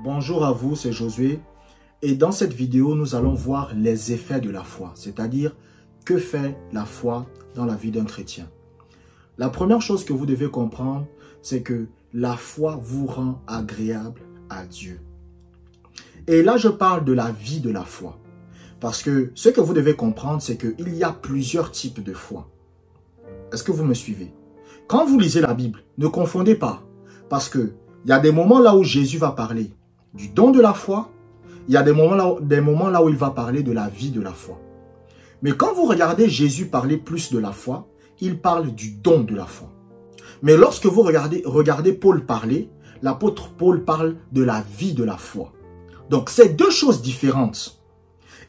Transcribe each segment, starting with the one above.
Bonjour à vous, c'est Josué. Et dans cette vidéo, nous allons voir les effets de la foi, c'est-à-dire que fait la foi dans la vie d'un chrétien. La première chose que vous devez comprendre, c'est que la foi vous rend agréable à Dieu. Et là, je parle de la vie de la foi. Parce que ce que vous devez comprendre, c'est qu'il y a plusieurs types de foi. Est-ce que vous me suivez? Quand vous lisez la Bible, ne confondez pas. Parce qu'il y a des moments là où Jésus va parler du don de la foi. Il y a des moments là où il va parler de la vie de la foi. Mais quand vous regardez Jésus parler plus de la foi, il parle du don de la foi. Mais lorsque vous regardez Paul parler, l'apôtre Paul parle de la vie de la foi. Donc, c'est deux choses différentes.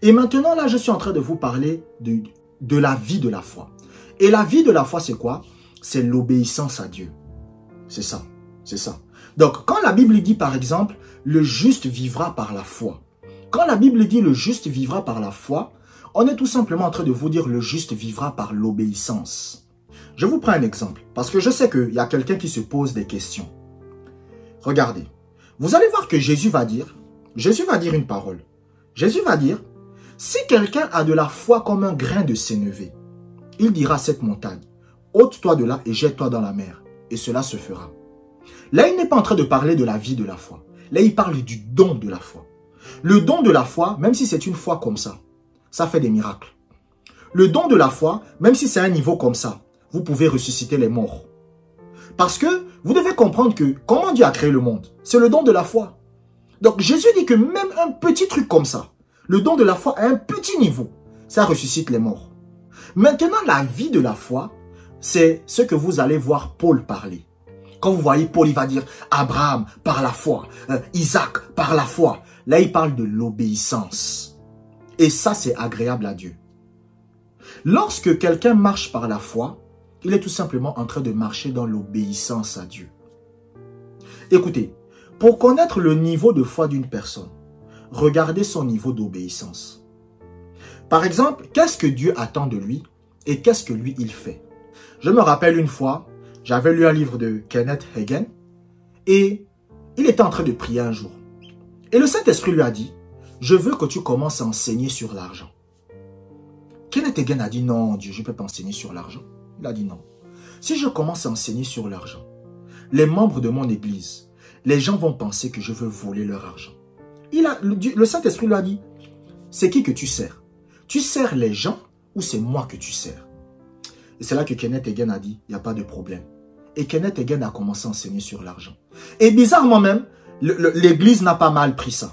Et maintenant, là, je suis en train de vous parler de la vie de la foi. Et la vie de la foi, c'est quoi? C'est l'obéissance à Dieu. C'est ça, c'est ça. Donc, quand la Bible dit, par exemple, le juste vivra par la foi. Quand la Bible dit le juste vivra par la foi, on est tout simplement en train de vous dire le juste vivra par l'obéissance. Je vous prends un exemple, parce que je sais qu'il y a quelqu'un qui se pose des questions. Regardez, vous allez voir que Jésus va dire une parole. Jésus va dire, si quelqu'un a de la foi comme un grain de sénévé, il dira à cette montagne, ôte-toi de là et jette-toi dans la mer, et cela se fera. Là, il n'est pas en train de parler de la vie de la foi. Là, il parle du don de la foi. Le don de la foi, même si c'est une foi comme ça fait des miracles. Le don de la foi, même si c'est un niveau comme ça, vous pouvez ressusciter les morts. Parce que vous devez comprendre que comment Dieu a créé le monde, c'est le don de la foi. Donc Jésus dit que même un petit truc comme ça, le don de la foi à un petit niveau, ça ressuscite les morts. Maintenant, la vie de la foi, c'est ce que vous allez voir Paul parler. Quand vous voyez Paul, il va dire Abraham par la foi, Isaac par la foi. Là, il parle de l'obéissance. Et ça, c'est agréable à Dieu. Lorsque quelqu'un marche par la foi, il est tout simplement en train de marcher dans l'obéissance à Dieu. Écoutez, pour connaître le niveau de foi d'une personne, regardez son niveau d'obéissance. Par exemple, qu'est-ce que Dieu attend de lui et qu'est-ce que lui, il fait? Je me rappelle une fois, j'avais lu un livre de Kenneth Hagin et il était en train de prier un jour. Et le Saint-Esprit lui a dit, je veux que tu commences à enseigner sur l'argent. Kenneth Hagin a dit, non Dieu, je ne peux pas enseigner sur l'argent. Il a dit non. Si je commence à enseigner sur l'argent, les membres de mon église, les gens vont penser que je veux voler leur argent. Le Saint-Esprit lui a dit, c'est qui que tu sers? Tu sers les gens ou c'est moi que tu sers? Et c'est là que Kenneth Hagin a dit, il n'y a pas de problème. Et Kenneth Hagin a commencé à enseigner sur l'argent. Et bizarrement même, l'église n'a pas mal pris ça.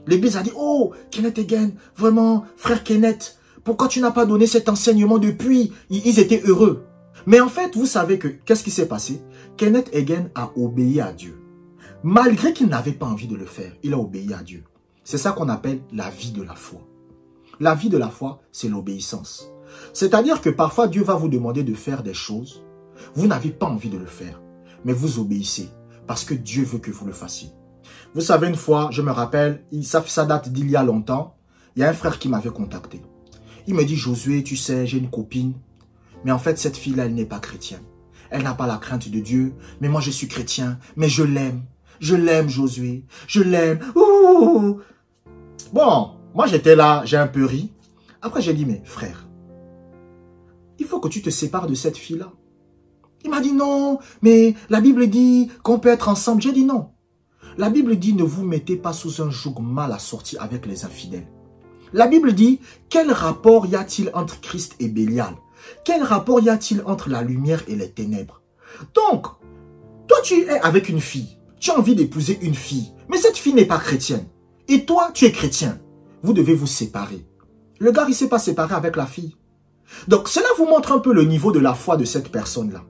L'église a dit, oh, Kenneth Hagin, vraiment, frère Kenneth, pourquoi tu n'as pas donné cet enseignement depuis? Ils étaient heureux. Mais en fait, vous savez que, qu'est-ce qui s'est passé? Kenneth Hagin a obéi à Dieu. Malgré qu'il n'avait pas envie de le faire, il a obéi à Dieu. C'est ça qu'on appelle la vie de la foi. La vie de la foi, c'est l'obéissance. C'est-à-dire que parfois, Dieu va vous demander de faire des choses. Vous n'avez pas envie de le faire, mais vous obéissez parce que Dieu veut que vous le fassiez. Vous savez, une fois, je me rappelle, ça date d'il y a longtemps, il y a un frère qui m'avait contacté. Il me dit, Josué, tu sais, j'ai une copine, mais en fait, cette fille-là, elle n'est pas chrétienne. Elle n'a pas la crainte de Dieu, mais moi, je suis chrétien, mais je l'aime. Je l'aime, Josué, je l'aime. Ouh. Bon, moi, j'étais là, j'ai un peu ri. Après, j'ai dit, mais frère, il faut que tu te sépares de cette fille-là. Il m'a dit, non, mais la Bible dit qu'on peut être ensemble. J'ai dit, non. La Bible dit, ne vous mettez pas sous un joug mal assorti avec les infidèles. La Bible dit, quel rapport y a-t-il entre Christ et Bélial? Quel rapport y a-t-il entre la lumière et les ténèbres? Donc, toi tu es avec une fille, tu as envie d'épouser une fille, mais cette fille n'est pas chrétienne. Et toi, tu es chrétien. Vous devez vous séparer. Le gars, il ne s'est pas séparé avec la fille. Donc, cela vous montre un peu le niveau de la foi de cette personne-là.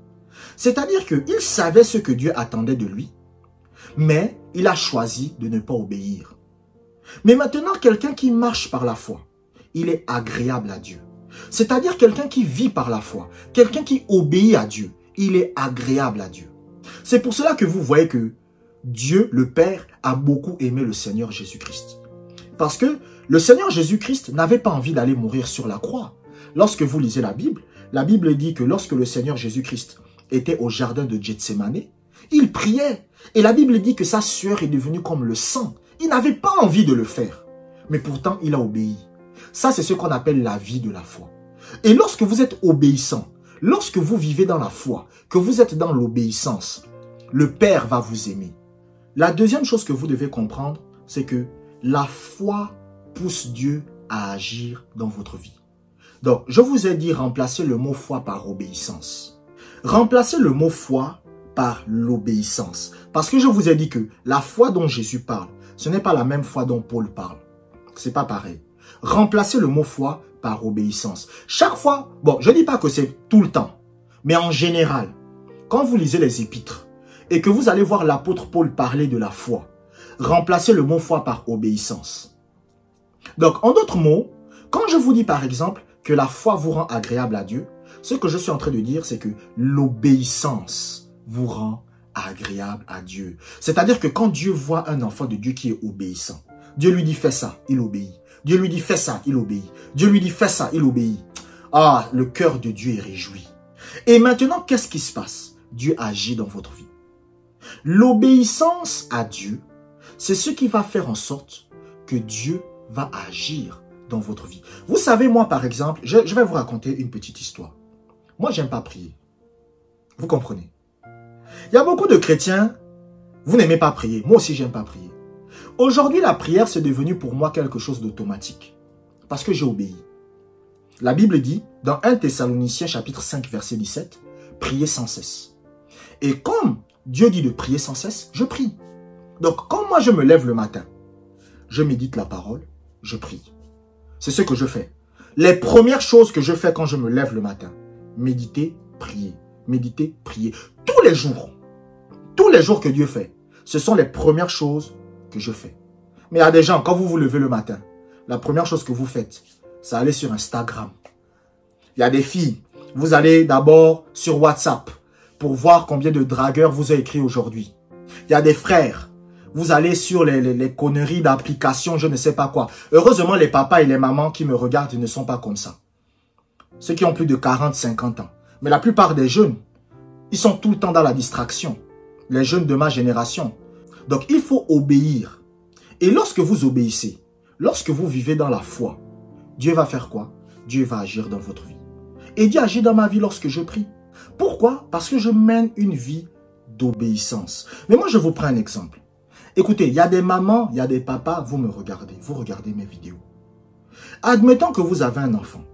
C'est-à-dire qu'il savait ce que Dieu attendait de lui, mais il a choisi de ne pas obéir. Mais maintenant, quelqu'un qui marche par la foi, il est agréable à Dieu. C'est-à-dire quelqu'un qui vit par la foi, quelqu'un qui obéit à Dieu, il est agréable à Dieu. C'est pour cela que vous voyez que Dieu, le Père, a beaucoup aimé le Seigneur Jésus-Christ. Parce que le Seigneur Jésus-Christ n'avait pas envie d'aller mourir sur la croix. Lorsque vous lisez la Bible dit que lorsque le Seigneur Jésus-Christ était au jardin de Gethsémané, il priait. Et la Bible dit que sa sueur est devenue comme le sang. Il n'avait pas envie de le faire. Mais pourtant, il a obéi. Ça, c'est ce qu'on appelle la vie de la foi. Et lorsque vous êtes obéissant, lorsque vous vivez dans la foi, que vous êtes dans l'obéissance, le Père va vous aimer. La deuxième chose que vous devez comprendre, c'est que la foi pousse Dieu à agir dans votre vie. Donc, je vous ai dit remplacer le mot foi par obéissance. Remplacez le mot foi par l'obéissance. Parce que je vous ai dit que la foi dont Jésus parle, ce n'est pas la même foi dont Paul parle. C'est pas pareil. Remplacez le mot foi par obéissance. Chaque fois, bon, je ne dis pas que c'est tout le temps, mais en général, quand vous lisez les épîtres et que vous allez voir l'apôtre Paul parler de la foi, remplacez le mot foi par obéissance. Donc, en d'autres mots, quand je vous dis par exemple que la foi vous rend agréable à Dieu, ce que je suis en train de dire, c'est que l'obéissance vous rend agréable à Dieu. C'est-à-dire que quand Dieu voit un enfant de Dieu qui est obéissant, Dieu lui dit fais ça, il obéit. Dieu lui dit fais ça, il obéit. Dieu lui dit fais ça, il obéit. Ah, le cœur de Dieu est réjoui. Et maintenant, qu'est-ce qui se passe? Dieu agit dans votre vie. L'obéissance à Dieu, c'est ce qui va faire en sorte que Dieu va agir dans votre vie. Vous savez, moi par exemple, je vais vous raconter une petite histoire. Moi, j'aime pas prier. Vous comprenez? Il y a beaucoup de chrétiens, vous n'aimez pas prier. Moi aussi, j'aime pas prier. Aujourd'hui, la prière, c'est devenu pour moi quelque chose d'automatique. Parce que j'ai obéi. La Bible dit, dans 1 Thessaloniciens chapitre 5, verset 17, « Priez sans cesse ». Et comme Dieu dit de prier sans cesse, je prie. Donc, quand moi je me lève le matin, je médite la parole, je prie. C'est ce que je fais. Les premières choses que je fais quand je me lève le matin, méditer, prier. Méditer, prier. Tous les jours que Dieu fait, ce sont les premières choses que je fais. Mais il y a des gens, quand vous vous levez le matin, la première chose que vous faites, c'est aller sur Instagram. Il y a des filles, vous allez d'abord sur WhatsApp pour voir combien de dragueurs vous a écrit aujourd'hui. Il y a des frères, vous allez sur les conneries d'applications, je ne sais pas quoi. Heureusement, les papas et les mamans qui me regardent, ils ne sont pas comme ça. Ceux qui ont plus de 40, 50 ans. Mais la plupart des jeunes, ils sont tout le temps dans la distraction. Les jeunes de ma génération. Donc, il faut obéir. Et lorsque vous obéissez, lorsque vous vivez dans la foi, Dieu va faire quoi? Dieu va agir dans votre vie. Et Dieu agit dans ma vie lorsque je prie. Pourquoi? Parce que je mène une vie d'obéissance. Mais moi, je vous prends un exemple. Écoutez, il y a des mamans, il y a des papas, vous me regardez, vous regardez mes vidéos. Admettons que vous avez un enfant.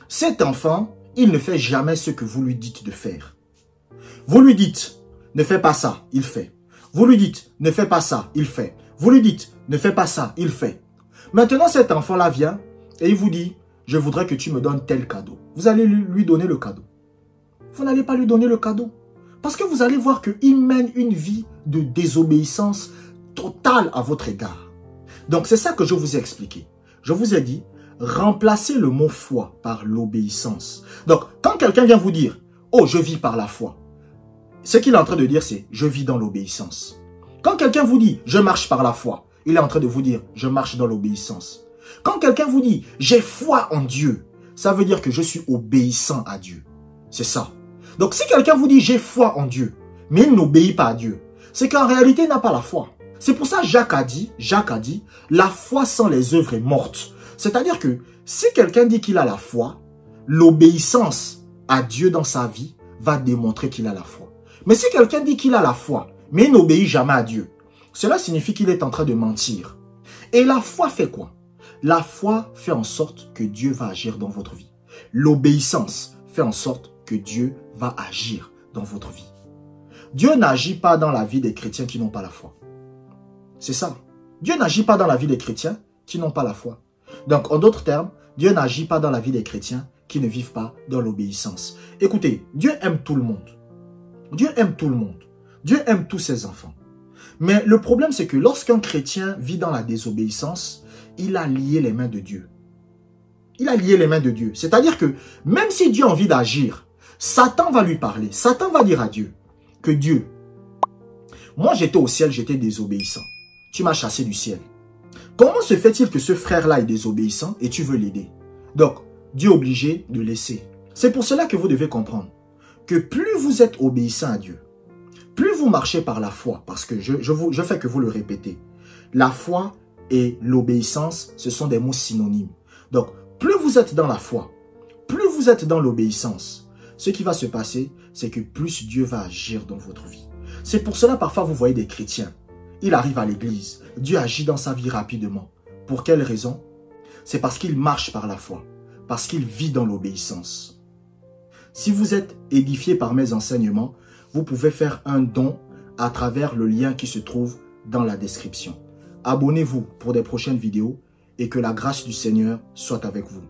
Cet enfant, il ne fait jamais ce que vous lui dites de faire. Vous lui dites, ne fais pas ça, il fait. Vous lui dites, ne fais pas ça, il fait. Vous lui dites, ne fais pas ça, il fait. Maintenant, cet enfant-là vient et il vous dit, je voudrais que tu me donnes tel cadeau. Vous allez lui donner le cadeau. Vous n'allez pas lui donner le cadeau. Parce que vous allez voir qu'il mène une vie de désobéissance totale à votre égard. Donc, c'est ça que je vous ai expliqué. Je vous ai dit, remplacez le mot foi par l'obéissance. Donc, quand quelqu'un vient vous dire, oh, je vis par la foi, ce qu'il est en train de dire, c'est, je vis dans l'obéissance. Quand quelqu'un vous dit, je marche par la foi, il est en train de vous dire, je marche dans l'obéissance. Quand quelqu'un vous dit, j'ai foi en Dieu, ça veut dire que je suis obéissant à Dieu. C'est ça. Donc, si quelqu'un vous dit, j'ai foi en Dieu, mais il n'obéit pas à Dieu, c'est qu'en réalité, il n'a pas la foi. C'est pour ça que Jacques a dit, la foi sans les œuvres est morte. C'est-à-dire que si quelqu'un dit qu'il a la foi, l'obéissance à Dieu dans sa vie va démontrer qu'il a la foi. Mais si quelqu'un dit qu'il a la foi, mais il n'obéit jamais à Dieu, cela signifie qu'il est en train de mentir. Et la foi fait quoi? La foi fait en sorte que Dieu va agir dans votre vie. L'obéissance fait en sorte que Dieu va agir dans votre vie. Dieu n'agit pas dans la vie des chrétiens qui n'ont pas la foi. C'est ça. Dieu n'agit pas dans la vie des chrétiens qui n'ont pas la foi. Donc, en d'autres termes, Dieu n'agit pas dans la vie des chrétiens qui ne vivent pas dans l'obéissance. Écoutez, Dieu aime tout le monde. Dieu aime tout le monde. Dieu aime tous ses enfants. Mais le problème, c'est que lorsqu'un chrétien vit dans la désobéissance, il a lié les mains de Dieu. Il a lié les mains de Dieu. C'est-à-dire que même si Dieu a envie d'agir, Satan va lui parler. Satan va dire à Dieu que Dieu, moi j'étais au ciel, j'étais désobéissant. Tu m'as chassé du ciel. Comment se fait-il que ce frère-là est désobéissant et tu veux l'aider? Donc, Dieu est obligé de laisser. C'est pour cela que vous devez comprendre que plus vous êtes obéissant à Dieu, plus vous marchez par la foi, parce que je fais que vous le répétez, La foi et l'obéissance, ce sont des mots synonymes. Donc, plus vous êtes dans la foi, plus vous êtes dans l'obéissance, ce qui va se passer, c'est que plus Dieu va agir dans votre vie. C'est pour cela, parfois, vous voyez des chrétiens. Il arrive à l'église. Dieu agit dans sa vie rapidement. Pour quelle raison? C'est parce qu'il marche par la foi, parce qu'il vit dans l'obéissance. Si vous êtes édifié par mes enseignements, vous pouvez faire un don à travers le lien qui se trouve dans la description. Abonnez-vous pour des prochaines vidéos et que la grâce du Seigneur soit avec vous.